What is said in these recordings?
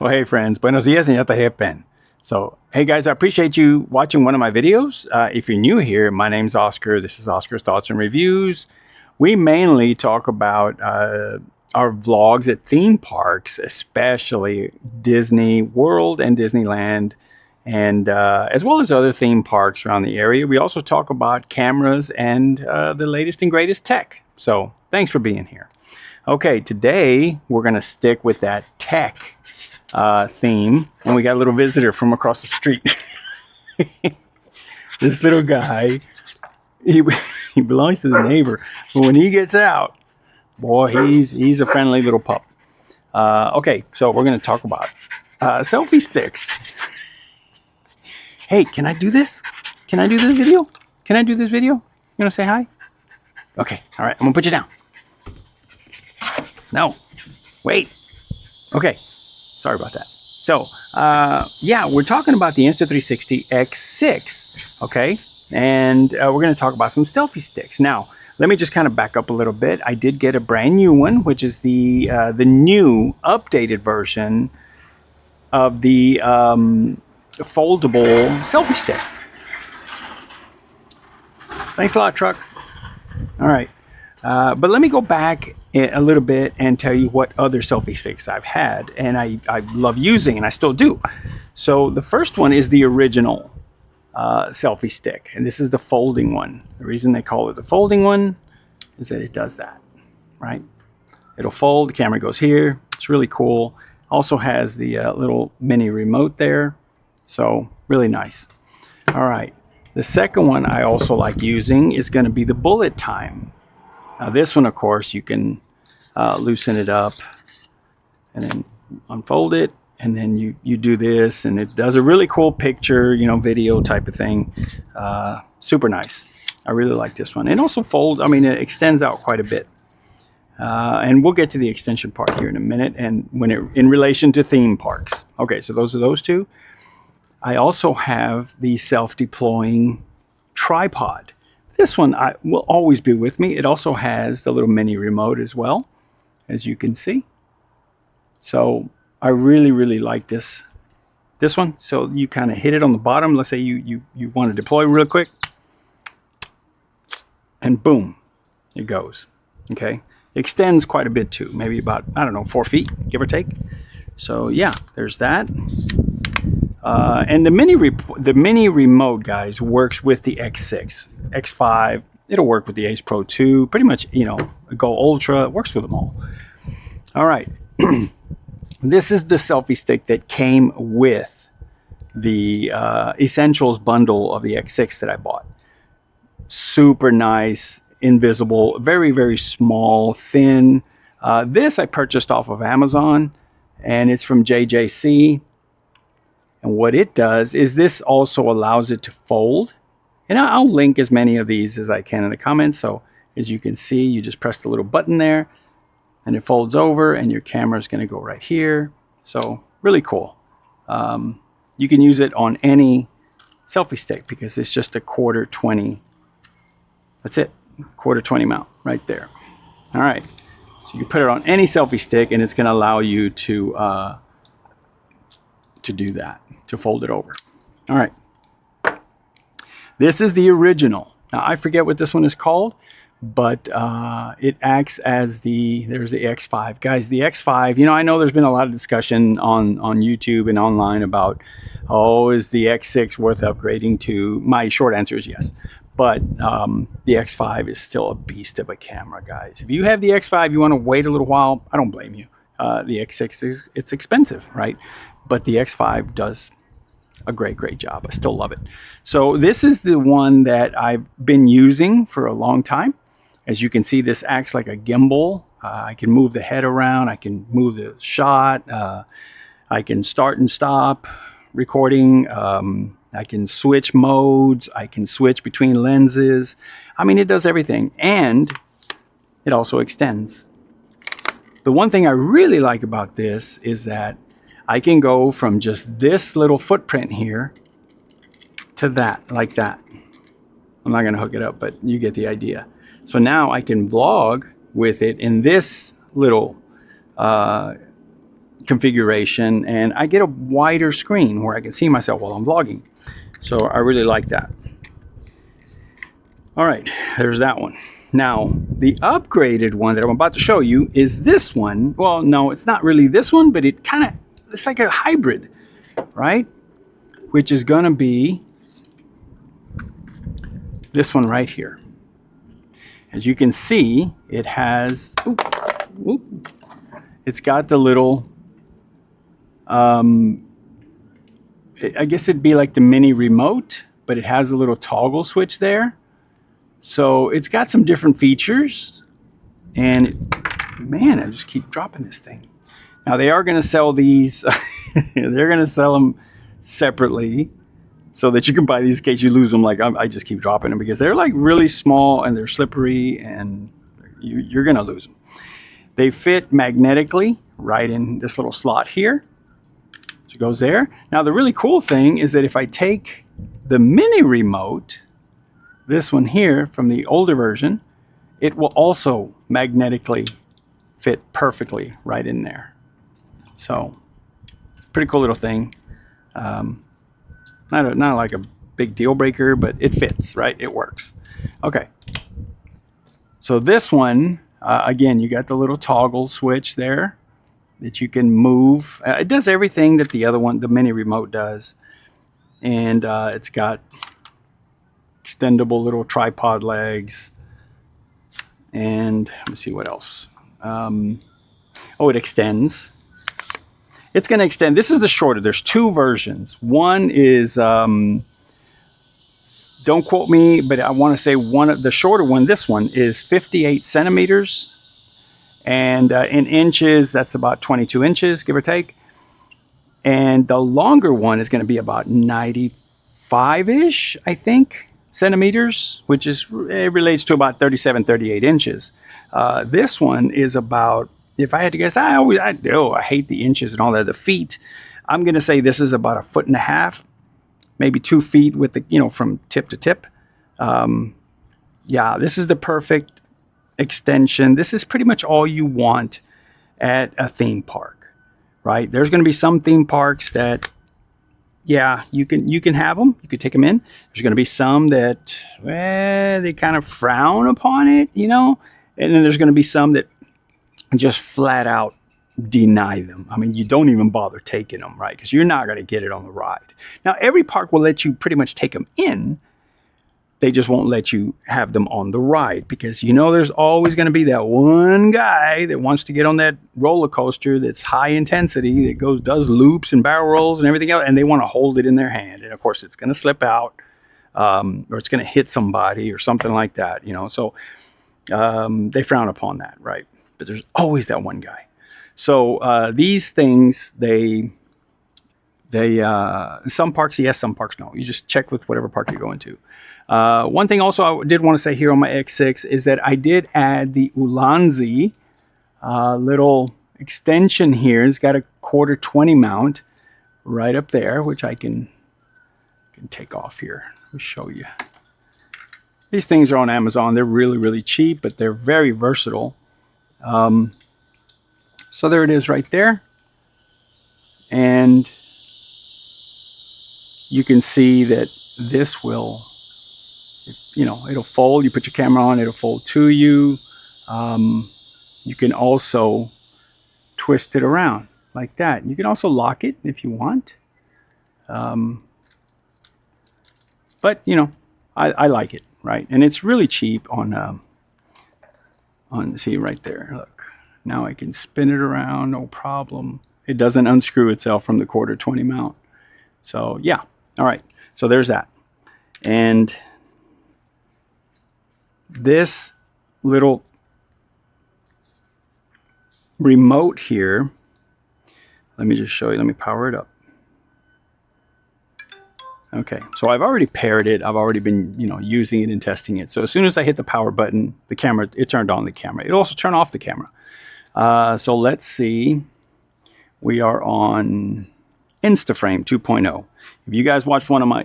Well, hey friends, buenos dias and yatahepen. So, hey guys, I appreciate you watching one of my videos. If you're new here, my name's Oscar. This is Oscar's Thoughts and Reviews. We mainly talk about our vlogs at theme parks, especially Disney World and Disneyland, and as well as other theme parks around the area. We also talk about cameras and the latest and greatest tech. So, thanks for being here. Okay, today we're going to stick with that tech theme, and we got a little visitor from across the street. This little guy, he belongs to the neighbor, but when he gets out, boy, he's a friendly little pup. Okay, so we're going to talk about selfie sticks. Hey, can I do this? Can I do this video? Can I do this video? You want to say hi? Okay, all right, I'm going to put you down. No, wait. Okay, sorry about that. So, yeah, we're talking about the Insta360 X6, okay? And we're going to talk about some selfie sticks. Now, let me just kind of back up a little bit. I did get a brand new one, which is the new updated version of the foldable selfie stick. Thanks a lot, truck. All right. But let me go back a little bit and tell you what other selfie sticks I've had and I love using, and I still do. So the first one is the original selfie stick, and this is the folding one. The reason they call it the folding one is that it does that, right? It'll fold, the camera goes here. It's really cool. Also has the little mini remote there. So really nice. All right. The second one I also like using is going to be the bullet time. Now this one, of course, you can loosen it up and then unfold it, and then you do this, and it does a really cool picture, you know, video type of thing. Super nice. I really like this one. It also folds, I mean, it extends out quite a bit. And we'll get to the extension part here in a minute, and when it in relation to theme parks. Okay, so those are those two. I also have the self-deploying tripod. This one will always be with me. It also has the little mini remote as well, as you can see. So I really, really like this one. So you kind of hit it on the bottom. Let's say you want to deploy real quick, and boom, it goes. Okay, it extends quite a bit too, maybe about, I don't know, 4 feet, give or take. So yeah, there's that. And the mini remote, guys, works with the X6, X5. It'll work with the Ace Pro 2. Pretty much, you know, Go Ultra. It works with them all. All right. This is the selfie stick that came with the Essentials bundle of the X6 that I bought. Super nice, invisible, very, very small, thin. This I purchased off of Amazon, and it's from JJC. And what it does is this also allows it to fold. And I'll link as many of these as I can in the comments. So as you can see, you just press the little button there and it folds over, and your camera is going to go right here. So really cool. You can use it on any selfie stick because it's just a 1/4-20. That's it. 1/4-20 mount right there. All right. So you put it on any selfie stick, and it's going to allow you to do that, to fold it over. All right. This is the original. Now, I forget what this one is called, but it acts as there's the X5. Guys, the X5, you know, I know there's been a lot of discussion on YouTube and online about, oh, is the X6 worth upgrading to? My short answer is yes. But the X5 is still a beast of a camera, guys. If you have the X5, you want to wait a little while, I don't blame you. The X6 it's expensive, right? But the X5 does a great job. I still love it. So this is the one that I've been using for a long time. As you can see, this acts like a gimbal. I can move the head around. I can move the shot. I can start and stop recording. I can switch modes. I can switch between lenses. I mean, it does everything. And it also extends. The one thing I really like about this is that I can go from just this little footprint here to that, like that. I'm not going to hook it up, but you get the idea. So now I can vlog with it in this little configuration, and I get a wider screen where I can see myself while I'm vlogging. So I really like that. All right, there's that one. Now, the upgraded one that I'm about to show you is this one. Well, no, it's not really this one, but it's like a hybrid, right? Which is gonna be this one right here. As you can see, it has, it's got the little, I guess it'd be like the mini remote, but it has a little toggle switch there. So it's got some different features, and man, I just keep dropping this thing. Now they are going to sell these, they're going to sell them separately so that you can buy these in case you lose them. Like I just keep dropping them because they're like really small and they're slippery, and you're going to lose them. They fit magnetically right in this little slot here. So it goes there. Now the really cool thing is that if I take the mini remote, this one here from the older version, it will also magnetically fit perfectly right in there. So pretty cool little thing. Not like a big deal breaker, but it fits, right? It works. Okay. So this one, again, you got the little toggle switch there that you can move. It does everything that the other one, the mini remote, does. And it's got extendable little tripod legs. And let me see what else. Oh, it extends. It's going to extend. This is the shorter. There's two versions. One is, don't quote me, but I want to say one of the shorter one, this one, is 58 centimeters. And in inches, that's about 22 inches, give or take. And the longer one is going to be about 95-ish, I think, centimeters, which is, it relates to about 37, 38 inches. This one is about, if I had to guess, I hate the inches and all that, the feet. I'm going to say this is about 1.5 feet, maybe 2 feet with the, from tip to tip. Yeah, this is the perfect extension. This is pretty much all you want at a theme park, right? There's going to be some theme parks that, yeah, you can have them. You could take them in. There's going to be some that, they kind of frown upon it, and then there's going to be some that just flat out deny them. I mean, you don't even bother taking them, right? Because you're not going to get it on the ride. Now, every park will let you pretty much take them in. They just won't let you have them on the ride because, there's always going to be that one guy that wants to get on that roller coaster that's high intensity, that does loops and barrel rolls and everything else, and they want to hold it in their hand. And of course, it's going to slip out, or it's going to hit somebody or something like that, So they frown upon that, right? But there's always that one guy. So these things, they some parks yes, some parks no. You just check with whatever park you're going to. One thing also I did want to say here on my X6 is that I did add the Ulanzi little extension here. It's got a 1/4-20 mount right up there, which I can take off here. Let me show you. These things are on Amazon. They're really, really cheap, but they're very versatile. So there it is right there. And you can see that this will, it'll fold. You put your camera on, it'll fold to you. You can also twist it around like that. You can also lock it if you want. But, I like it, right? And it's really cheap on see right there, look. Now I can spin it around, no problem. It doesn't unscrew itself from the 1/4-20 mount. So, yeah. All right. So there's that. And this little remote here, let me just show you. Let me power it up. Okay, so I've already paired it. I've already been, using it and testing it. So as soon as I hit the power button, the camera, it turned on the camera. It'll also turn off the camera. So let's see. We are on Instaframe 2.0. If you guys watched one of my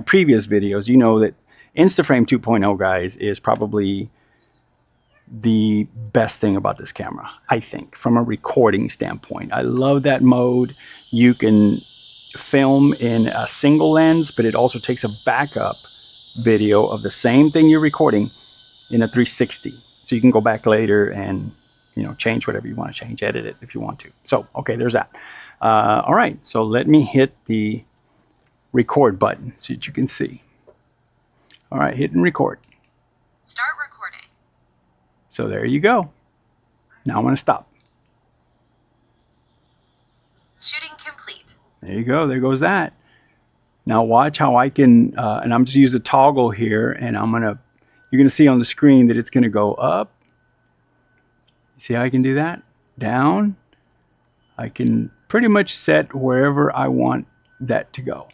previous videos, you know that Instaframe 2.0, guys, is probably the best thing about this camera, I think, from a recording standpoint. I love that mode. You can film in a single lens, but it also takes a backup video of the same thing you're recording in a 360. So you can go back later and, you know, change whatever you want to change, edit it if you want to. So, okay, there's that. All right, so let me hit the record button so that you can see. All right, hit and record. Start recording. So there you go. Now I'm going to stop. Shooting complete. There you go. There goes that. Now watch how I can, and I'm just use the toggle here, and you're going to see on the screen that it's going to go up. See how I can do that? Down. I can pretty much set wherever I want that to go.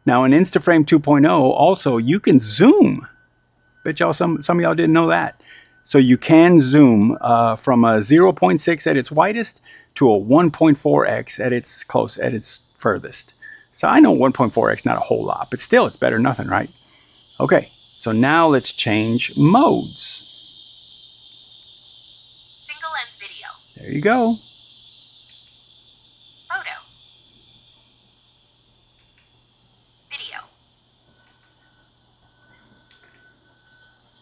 Now in Instaframe 2.0, also you can zoom. Bet y'all some of y'all didn't know that. So you can zoom from a 0.6 at its widest to a 1.4x at its furthest. So I know 1.4x not a whole lot, but still it's better than nothing, right? Okay, so now let's change modes. Single lens video. There you go. Photo. Video.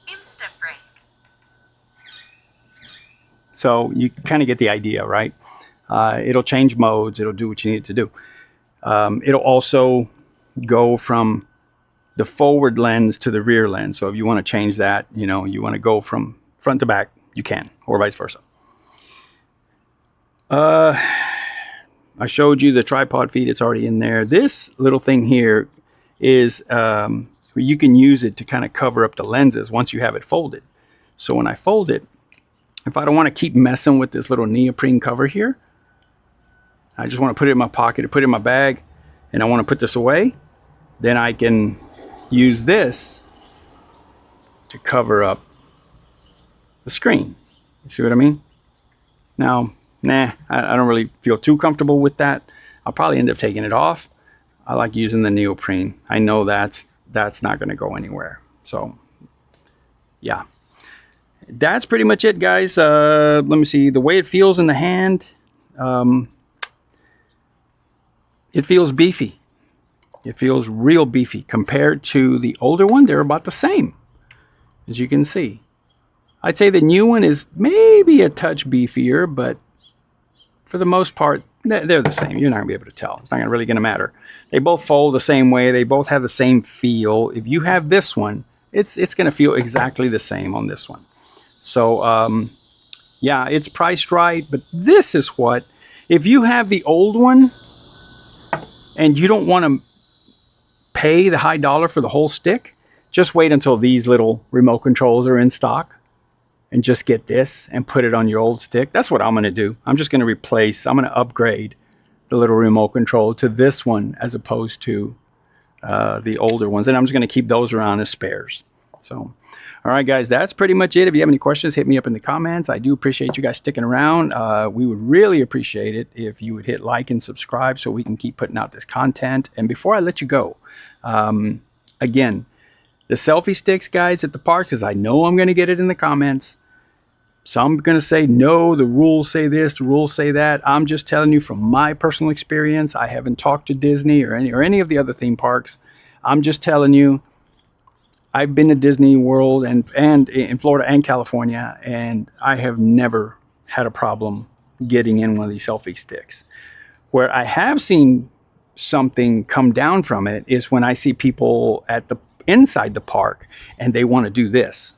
Instaframe. So you kind of get the idea, right? It'll change modes. It'll do what you need it to do. It'll also go from the forward lens to the rear lens. So if you want to change that, you know, you want to go from front to back, you can, or vice versa. I showed you the tripod feet. It's already in there. This little thing here is you can use it to kind of cover up the lenses once you have it folded. So when I fold it, if I don't want to keep messing with this little neoprene cover here, I just want to put it in my pocket, put it in my bag, and I want to put this away, then I can use this to cover up the screen. You see what I mean? Now, I don't really feel too comfortable with that. I'll probably end up taking it off. I like using the neoprene. I know that's not going to go anywhere. So, yeah. That's pretty much it, guys. Let me see. The way it feels in the hand, it feels beefy. It feels real beefy. Compared to the older one, they're about the same, as you can see. I'd say the new one is maybe a touch beefier, but for the most part, they're the same. You're not going to be able to tell. It's not really going to matter. They both fold the same way. They both have the same feel. If you have this one, it's going to feel exactly the same on this one. So, yeah, it's priced right. But this is what, if you have the old one and you don't want to pay the high dollar for the whole stick, just wait until these little remote controls are in stock and just get this and put it on your old stick. That's what I'm going to do. I'm just going to I'm going to upgrade the little remote control to this one as opposed to the older ones. And I'm just going to keep those around as spares. So, all right, guys, that's pretty much it. If you have any questions, hit me up in the comments. I do appreciate you guys sticking around. We would really appreciate it if you would hit like and subscribe so we can keep putting out this content. And before I let you go, again, the selfie sticks, guys, at the park, because I know I'm going to get it in the comments. Some are going to say, no, the rules say this, the rules say that. I'm just telling you from my personal experience. I haven't talked to Disney or any of the other theme parks. I'm just telling you, I've been to Disney World and in Florida and California, and I have never had a problem getting in one of these selfie sticks. Where I have seen something come down from it is when I see people inside the park and they want to do this,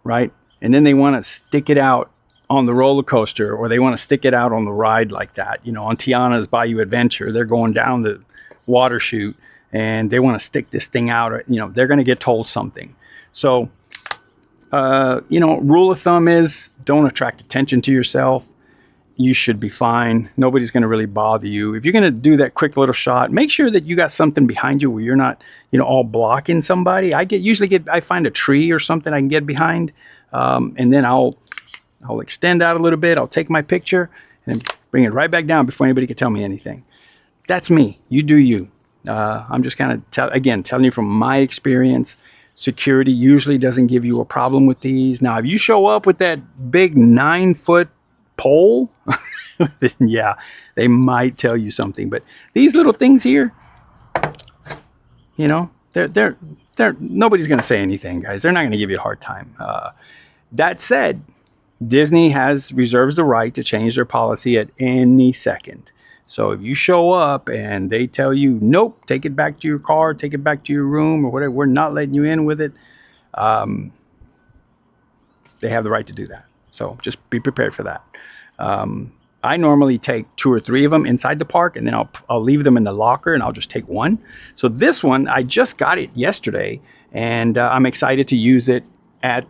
right? And then they want to stick it out on the roller coaster, or they want to stick it out on the ride like that. You know, on Tiana's Bayou Adventure, they're going down the water chute and they want to stick this thing out, or, you know, they're going to get told something. So, you know, rule of thumb is don't attract attention to yourself. You should be fine. Nobody's going to really bother you. If you're going to do that quick little shot, make sure that you got something behind you where you're not, you know, all blocking somebody. I find a tree or something I can get behind, and then I'll extend out a little bit. I'll take my picture and bring it right back down before anybody can tell me anything. That's me. You do you. I'm just kind of telling you from my experience. Security usually doesn't give you a problem with these. Now, if you show up with that big 9-foot pole, then yeah, they might tell you something. But these little things here, you know, they're nobody's going to say anything, guys. They're not going to give you a hard time. That said, Disney reserves the right to change their policy at any second. So if you show up and they tell you, nope, take it back to your car, take it back to your room or whatever, we're not letting you in with it, they have the right to do that. So just be prepared for that. I normally take 2 or 3 of them inside the park, and then I'll leave them in the locker, and I'll just take one. So this one, I just got it yesterday, and I'm excited to use it at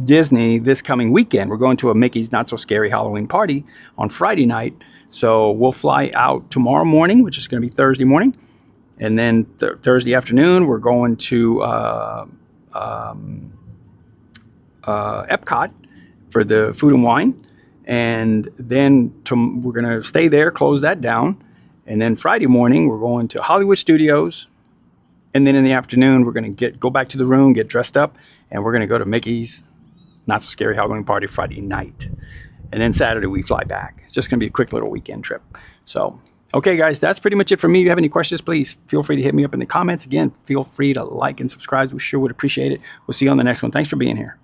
Disney this coming weekend. We're going to a Mickey's Not So Scary Halloween party on Friday night. So we'll fly out tomorrow morning, which is going to be Thursday morning. And then Thursday afternoon, we're going to Epcot for the food and wine. And then we're going to stay there, close that down. And then Friday morning, we're going to Hollywood Studios. And then in the afternoon, we're going to go back to the room, get dressed up, and we're going to go to Mickey's Not So Scary Halloween party Friday night. And then Saturday, we fly back. It's just going to be a quick little weekend trip. So, okay, guys, that's pretty much it for me. If you have any questions, please feel free to hit me up in the comments. Again, feel free to like and subscribe. We sure would appreciate it. We'll see you on the next one. Thanks for being here.